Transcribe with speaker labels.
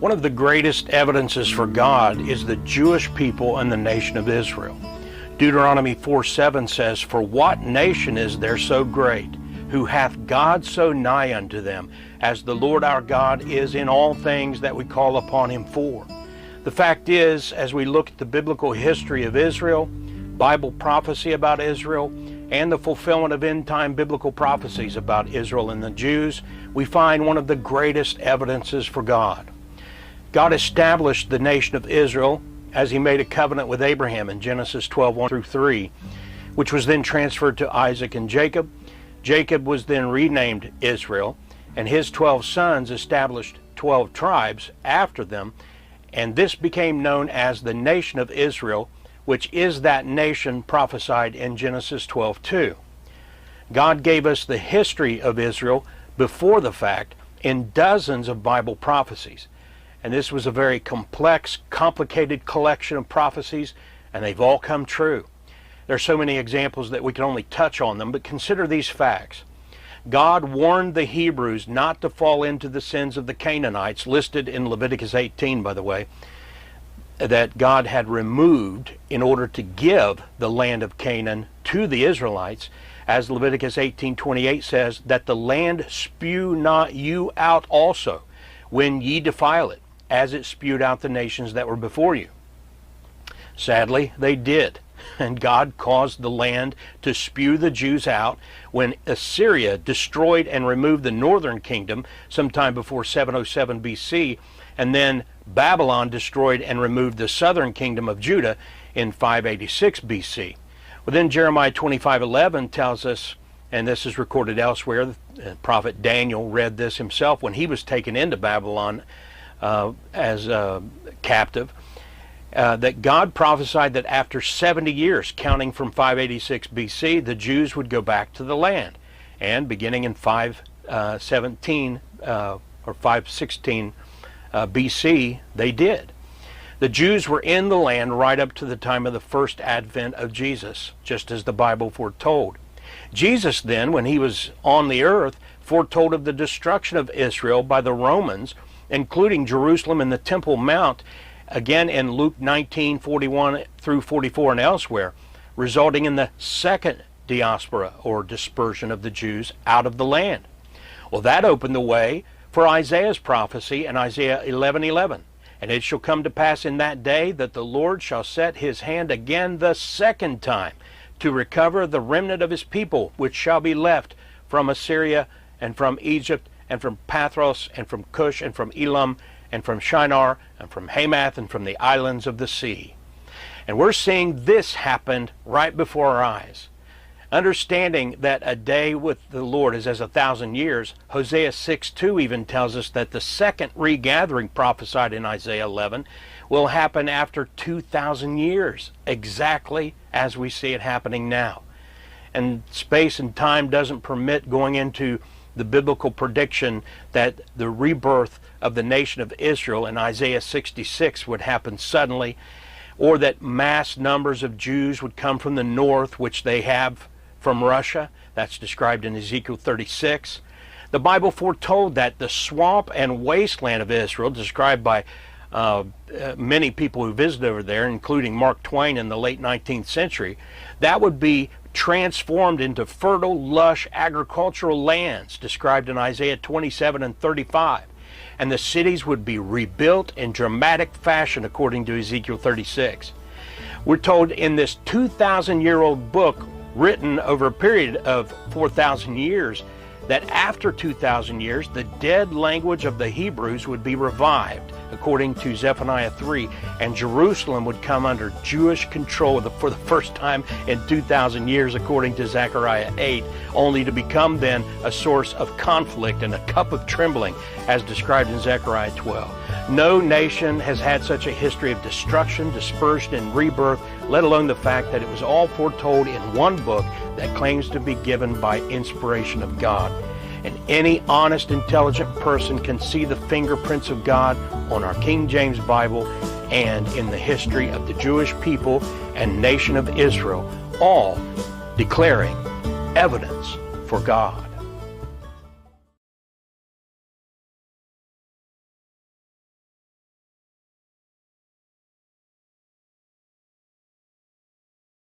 Speaker 1: One of the greatest evidences for God is the Jewish people and the nation of Israel. Deuteronomy 4:7 says, "For what nation is there so great, who hath God so nigh unto them, as the Lord our God is in all things that we call upon him for?" The fact is, as we look at the biblical history of Israel, Bible prophecy about Israel, and the fulfillment of end-time biblical prophecies about Israel and the Jews, we find one of the greatest evidences for God. God established the nation of Israel as he made a covenant with Abraham in Genesis 12:1-3, which was then transferred to Isaac and Jacob. Jacob was then renamed Israel, and his 12 sons established 12 tribes after them, and this became known as the nation of Israel, which is that nation prophesied in Genesis 12:2. God gave us the history of Israel before the fact in dozens of Bible prophecies. And this was a very complex, complicated collection of prophecies, and they've all come true. There are so many examples that we can only touch on them, but consider these facts. God warned the Hebrews not to fall into the sins of the Canaanites, listed in Leviticus 18, by the way, that God had removed in order to give the land of Canaan to the Israelites, as Leviticus 18:28 says, that the land spew not you out also, when ye defile it, as it spewed out the nations that were before you. Sadly, they did, and God caused the land to spew the Jews out when Assyria destroyed and removed the northern kingdom sometime before 707 BC, and then Babylon destroyed and removed the southern kingdom of Judah in 586 BC. Well, then Jeremiah 25:11 tells us, and this is recorded elsewhere, the prophet Daniel read this himself when he was taken into Babylon as a captive, that God prophesied that after 70 years, counting from 586 BC, the Jews would go back to the land. And beginning in 517 or 516 BC, they did. The Jews were in the land right up to the time of the first advent of Jesus, just as the Bible foretold. Jesus then, when he was on the earth, foretold of the destruction of Israel by the Romans, including Jerusalem and the Temple Mount, again in Luke 19:41-44 and elsewhere, resulting in the second diaspora or dispersion of the Jews out of the land. Well, that opened the way for Isaiah's prophecy in Isaiah 11:11. "And it shall come to pass in that day that the Lord shall set his hand again the second time to recover the remnant of his people, which shall be left from Assyria and from Egypt and from Pathros and from Cush and from Elam and from Shinar and from Hamath and from the islands of the sea." And we're seeing this happen right before our eyes. Understanding that a day with the Lord is as 1,000 years, Hosea 6:2 even tells us that the second regathering prophesied in Isaiah 11 will happen after 2,000 years, exactly as we see it happening now. And space and time doesn't permit going into the biblical prediction that the rebirth of the nation of Israel in Isaiah 66 would happen suddenly, or that mass numbers of Jews would come from the north, which they have from Russia. That's described in Ezekiel 36. The Bible foretold that the swamp and wasteland of Israel, described by many people who visited over there, including Mark Twain in the late 19th century, that would be transformed into fertile, lush agricultural lands, described in Isaiah 27:35. And the cities would be rebuilt in dramatic fashion, according to Ezekiel 36. We're told in this 2,000-year-old book, written over a period of 4,000 years, that after 2,000 years, the dead language of the Hebrews would be revived, according to Zephaniah 3, and Jerusalem would come under Jewish control for the first time in 2,000 years, according to Zechariah 8, only to become then a source of conflict and a cup of trembling, as described in Zechariah 12. No nation has had such a history of destruction, dispersion, and rebirth, let alone the fact that it was all foretold in one book that claims to be given by inspiration of God. And any honest, intelligent person can see the fingerprints of God on our King James Bible and in the history of the Jewish people and nation of Israel, all declaring evidence for God.